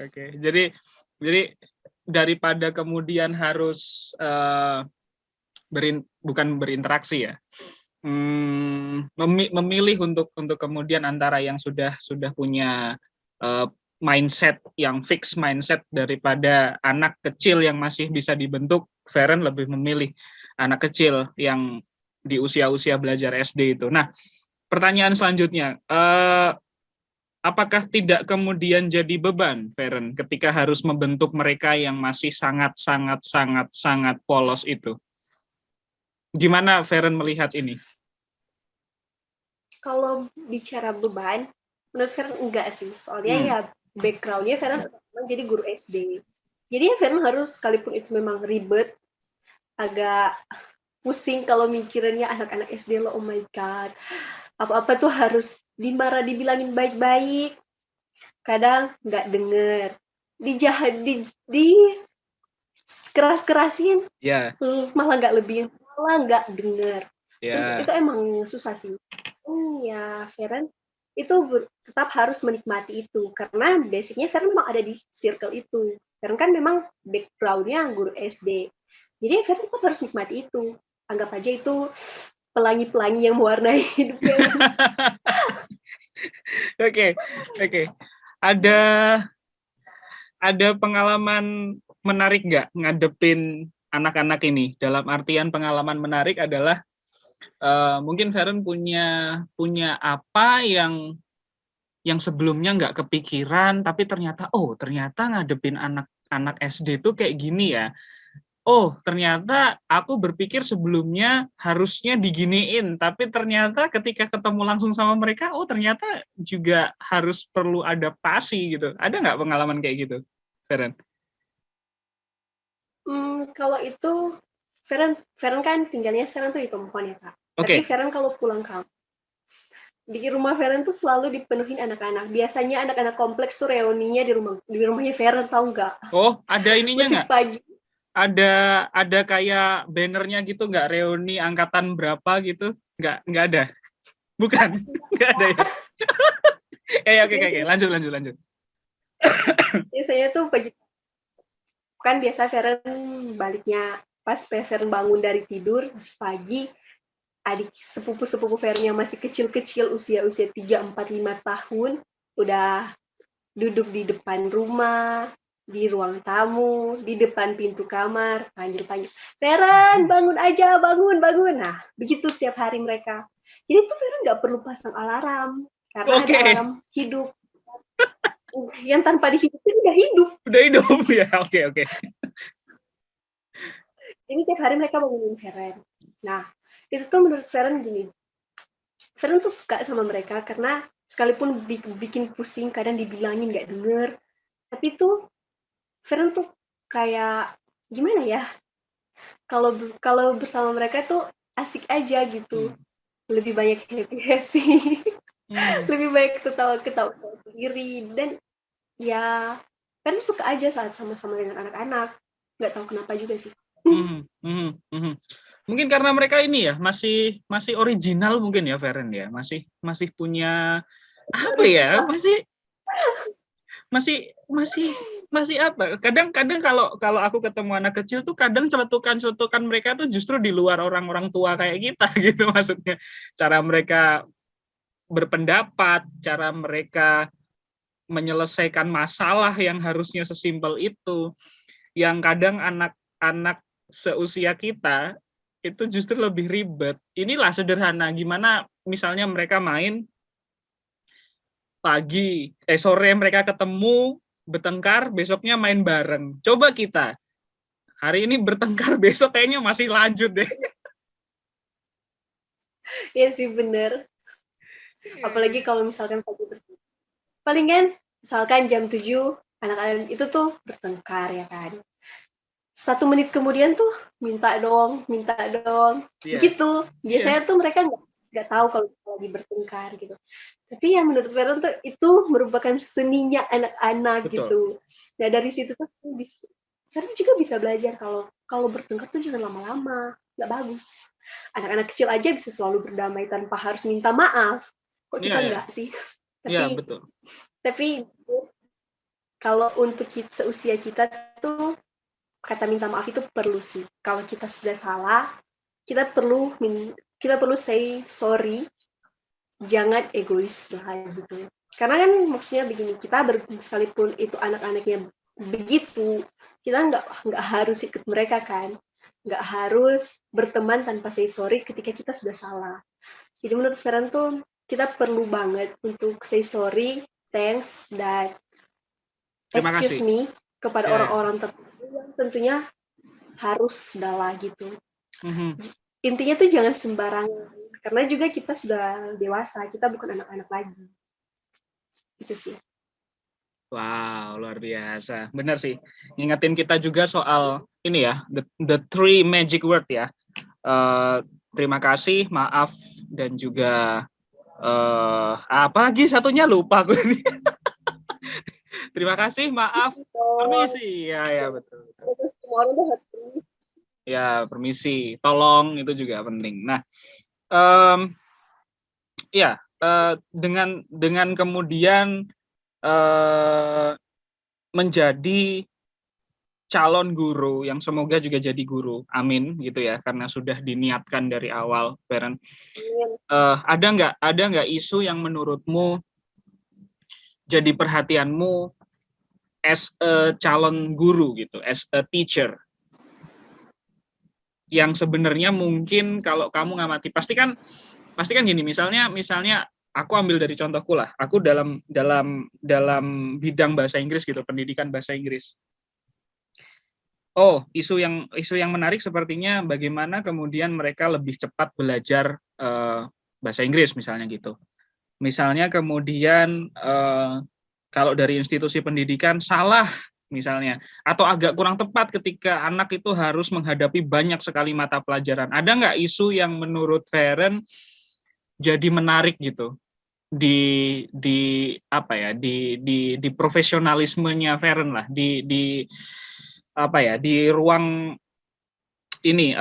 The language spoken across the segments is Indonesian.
Oke. Jadi daripada kemudian harus bukan berinteraksi ya, memilih untuk kemudian antara yang sudah punya mindset yang fix mindset daripada anak kecil yang masih bisa dibentuk, Feren lebih memilih anak kecil yang di usia-usia belajar SD itu. Nah, pertanyaan selanjutnya, apakah tidak kemudian jadi beban, Feren, ketika harus membentuk mereka yang masih sangat polos itu? Gimana Feren melihat ini? Kalau bicara beban, menurut Feren enggak sih. Soalnya ya background-nya Feren memang jadi guru SD. Jadi ya Feren harus, sekalipun itu memang ribet, agak pusing kalau mikirannya anak-anak SD lo, oh my god. Apa-apa tuh harus dibilangin baik-baik. Kadang nggak denger. Di keras-kerasin. Ya. Malah nggak denger. Terus Ya. itu emang susah sih. Ya Feren itu tetap harus menikmati itu karena basicnya Feren memang ada di circle itu. Feren kan memang background-nya guru SD. Jadi Feren tetap harus nikmati itu. Anggap aja itu pelangi-pelangi yang mewarnai hidup Feren. Oke. Ada pengalaman menarik nggak ngadepin anak-anak ini? Dalam artian pengalaman menarik adalah mungkin Feren punya apa yang sebelumnya nggak kepikiran, tapi ternyata ngadepin anak SD itu kayak gini ya. Oh, ternyata aku berpikir sebelumnya harusnya diginiin, tapi ternyata ketika ketemu langsung sama mereka, ternyata juga harus perlu adaptasi gitu. Ada nggak pengalaman kayak gitu, Feren? Kalau itu Feren kan tinggalnya sekarang tuh di Tomohon ya Kak. Tapi Feren kalau pulang kampung, di rumah Feren tuh selalu dipenuhin anak-anak. Biasanya anak-anak kompleks tuh reuninya di rumahnya Feren, tahu nggak? Oh, ada ininya Masih nggak? pagi. Ada kayak bannernya gitu nggak, reuni angkatan berapa gitu? Nggak ada? Bukan? Nggak ada ya? Oke. Lanjut. Biasanya tuh pagi, kan biasa Feren baliknya pas Feren bangun dari tidur masih pagi, adik sepupu Feren yang masih kecil-kecil usia 3, 4, 5 tahun udah duduk di depan rumah, di ruang tamu, di depan pintu kamar, panggil-panggil, Feren bangun aja, bangun. Nah, begitu tiap hari mereka. Jadi tuh Feren nggak perlu pasang alarm, karena ada alarm hidup. Yang tanpa dihidupin udah hidup ya. Oke. Ini tiap hari mereka bangunin Feren. Nah, itu tuh menurut Feren gini, Feren tuh suka sama mereka karena sekalipun bikin pusing, kadang dibilangin nggak denger, tapi tuh Feren tuh kayak gimana ya, kalau bersama mereka tuh asik aja gitu, lebih banyak happy, lebih banyak ketawa sendiri, dan ya Feren suka aja saat sama-sama dengan anak-anak, nggak tahu kenapa juga sih. Mungkin karena mereka ini ya masih original mungkin ya, Feren ya, masih punya apa ya, masih apa, kadang kalau aku ketemu anak kecil tuh kadang celetukan mereka tuh justru di luar orang tua kayak kita gitu, maksudnya cara mereka berpendapat, cara mereka menyelesaikan masalah yang harusnya sesimpel itu, yang kadang anak-anak seusia kita itu justru lebih ribet. Inilah sederhana, gimana misalnya mereka main sore mereka ketemu, bertengkar, besoknya main bareng. Coba kita, hari ini bertengkar, besok kayaknya masih lanjut deh. Iya sih, bener. Apalagi kalau misalkan pagi bertengkar. Palingan, misalkan jam 7, anak-anak itu tuh bertengkar ya kan. 1 menit kemudian tuh minta dong. Begitu. Biasanya tuh mereka nggak tahu kalau lagi bertengkar gitu. Tapi yang menurut Feren tuh itu merupakan seninya anak-anak gitu. Nah dari situ tuh Feren juga bisa belajar kalau bertengkar tuh jangan lama-lama, nggak bagus. Anak-anak kecil aja bisa selalu berdamai tanpa harus minta maaf. Kok kita nggak sih? Iya, betul. Tapi kalau untuk seusia kita tuh kata minta maaf itu perlu sih. Kalau kita sudah salah, kita perlu say sorry, jangan egois lah gitu. Karena kan maksudnya begini, kita sekalipun itu anak-anaknya begitu, kita nggak harus ikut mereka kan, nggak harus berteman tanpa say sorry ketika kita sudah salah. Jadi menurut sekarang tuh kita perlu banget untuk say sorry, thanks, dan Terima excuse kasih. me kepada Ya, ya. orang-orang tertentu yang tentunya harus dalah gitu. Mhm. Intinya tuh jangan sembarangan, karena juga kita sudah dewasa, kita bukan anak-anak lagi. Itu sih. Wow, luar biasa. Benar sih. Ngingetin kita juga soal ini ya, the three magic word ya. Terima kasih, maaf, dan juga apa lagi satunya lupa aku. Terima kasih, maaf, Oh, permisi. Ya, ya betul, betul. semua orang tuh harus. Ya, permisi, tolong itu juga penting. Nah, em, ya dengan kemudian menjadi calon guru yang semoga juga jadi guru, amin gitu ya, karena sudah diniatkan dari awal, Feren. Ada nggak isu yang menurutmu jadi perhatianmu as a calon guru gitu, as a teacher, yang sebenarnya mungkin kalau kamu ngamati pasti kan gini, misalnya aku ambil dari contohku lah, aku dalam bidang bahasa Inggris gitu, pendidikan bahasa Inggris. Oh, isu yang menarik sepertinya bagaimana kemudian mereka lebih cepat belajar bahasa Inggris misalnya gitu. Misalnya kemudian kalau dari institusi pendidikan salah misalnya, atau agak kurang tepat ketika anak itu harus menghadapi banyak sekali mata pelajaran. Ada nggak isu yang menurut Feren jadi menarik gitu di apa ya, di profesionalismenya Feren lah, di apa ya, di ruang ini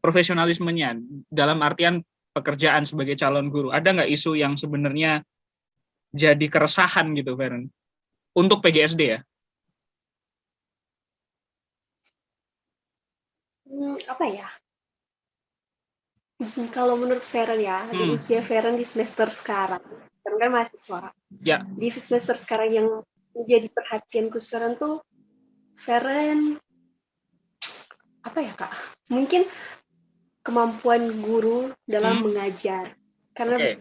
profesionalismenya dalam artian pekerjaan sebagai calon guru. Ada nggak isu yang sebenarnya jadi keresahan gitu, Feren? Untuk PGSD ya? Apa ya? Kalau menurut Feren ya, di Hmm, usia Feren di semester sekarang, Feren kan mahasiswa. ya, Di semester sekarang yang menjadi perhatianku sekarang tuh, Feren, apa ya Kak? Mungkin kemampuan guru dalam hmm, mengajar. Karena oke.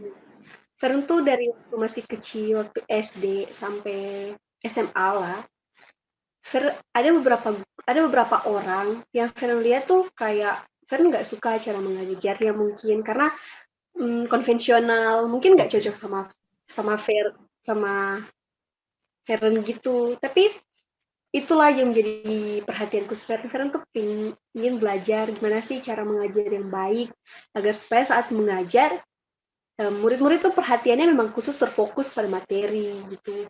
Feren tuh dari waktu masih kecil, waktu SD sampai SMA lah, ada beberapa orang yang Feren lihat tuh kayak Feren nggak suka cara mengajarnya mungkin karena konvensional, mungkin nggak Oke. cocok sama sama sama Feren gitu. Tapi itulah yang menjadi perhatianku. Feren tuh ingin belajar gimana sih cara mengajar yang baik agar supaya saat mengajar murid-murid tuh perhatiannya memang khusus terfokus pada materi gitu.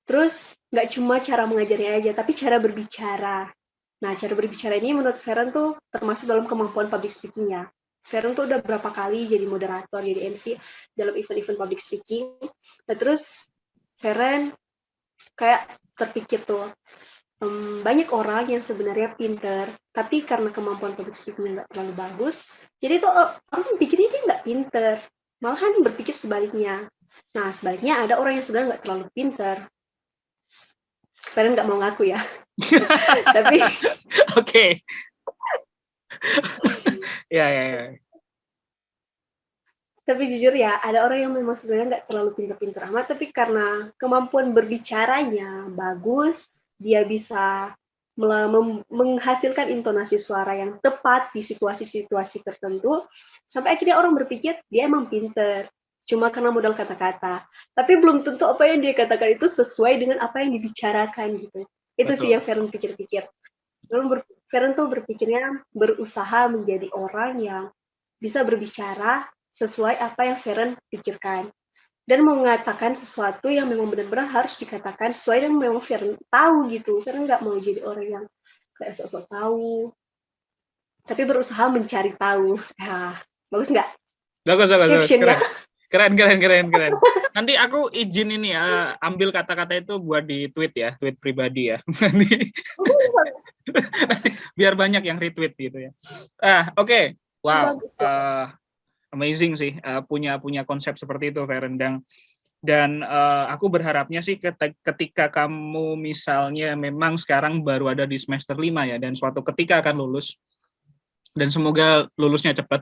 Terus nggak cuma cara mengajarnya aja, tapi cara berbicara. Nah, cara berbicara ini menurut Feren tuh termasuk dalam kemampuan public speaking-nya. Feren tuh udah berapa kali jadi moderator, jadi MC dalam event-event public speaking. Nah, terus Feren kayak terpikir tuh, banyak orang yang sebenarnya pinter, tapi karena kemampuan public speaking-nya nggak terlalu bagus, jadi tuh orang pikirnya dia nggak pinter, malahan berpikir sebaliknya. Nah, sebaliknya ada orang yang sebenarnya nggak terlalu pinter, Feren nggak mau ngaku ya, tapi Oke. Ya, ya, ya. tapi jujur ya, ada orang yang memang sebenarnya nggak terlalu pinter-pinter amat, tapi karena kemampuan berbicaranya bagus, dia bisa menghasilkan intonasi suara yang tepat di situasi-situasi tertentu, sampai akhirnya orang berpikir dia emang pinter, cuma karena modal kata-kata. Tapi belum tentu apa yang dia katakan itu sesuai dengan apa yang dibicarakan gitu. Itu sih Betul. yang Feren pikir-pikir. Feren tuh berpikirnya berusaha menjadi orang yang bisa berbicara sesuai apa yang Feren pikirkan dan mengatakan sesuatu yang memang benar-benar harus dikatakan sesuai yang memang Feren tahu gitu. Feren nggak mau jadi orang yang kayak sok-sok tahu, tapi berusaha mencari tahu. Nah, bagus nggak Bagus, bagus, bagus. captionnya? Keren. Keren, keren, keren, keren. Nanti aku izin ini ya, ambil kata-kata itu buat di tweet ya, tweet pribadi ya. Biar banyak yang retweet gitu ya. Oke. Wow. Bagus ya. Amazing sih, punya konsep seperti itu, Feren. Dan aku berharapnya sih ketika kamu misalnya memang sekarang baru ada di semester 5 ya, dan suatu ketika akan lulus, dan semoga lulusnya cepat,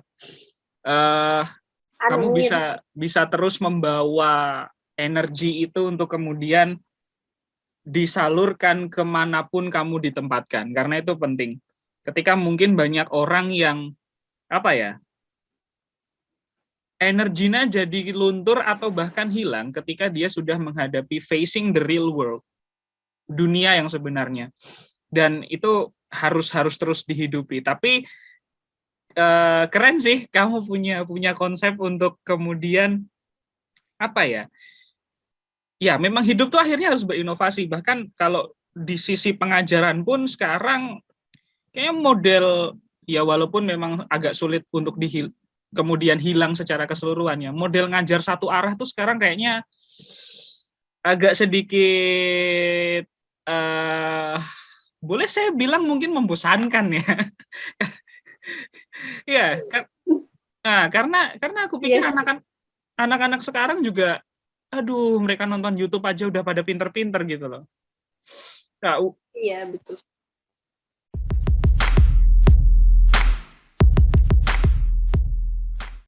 kamu Amin. bisa terus membawa energi itu untuk kemudian disalurkan kemanapun kamu ditempatkan, karena itu penting. Ketika mungkin banyak orang yang apa ya, energinya jadi luntur atau bahkan hilang ketika dia sudah menghadapi facing the real world, dunia yang sebenarnya, dan itu harus terus dihidupi. Tapi keren sih kamu punya konsep untuk kemudian apa ya, ya memang hidup tuh akhirnya harus berinovasi. Bahkan kalau di sisi pengajaran pun sekarang kayaknya model, ya walaupun memang agak sulit untuk kemudian hilang secara keseluruhan ya, model ngajar satu arah tuh sekarang kayaknya agak sedikit boleh saya bilang mungkin membosankan ya. Ya, karena aku pikir Yes. anak-anak sekarang juga, aduh, mereka nonton YouTube aja udah pada pinter-pinter gitu loh. Nah, Iya, betul.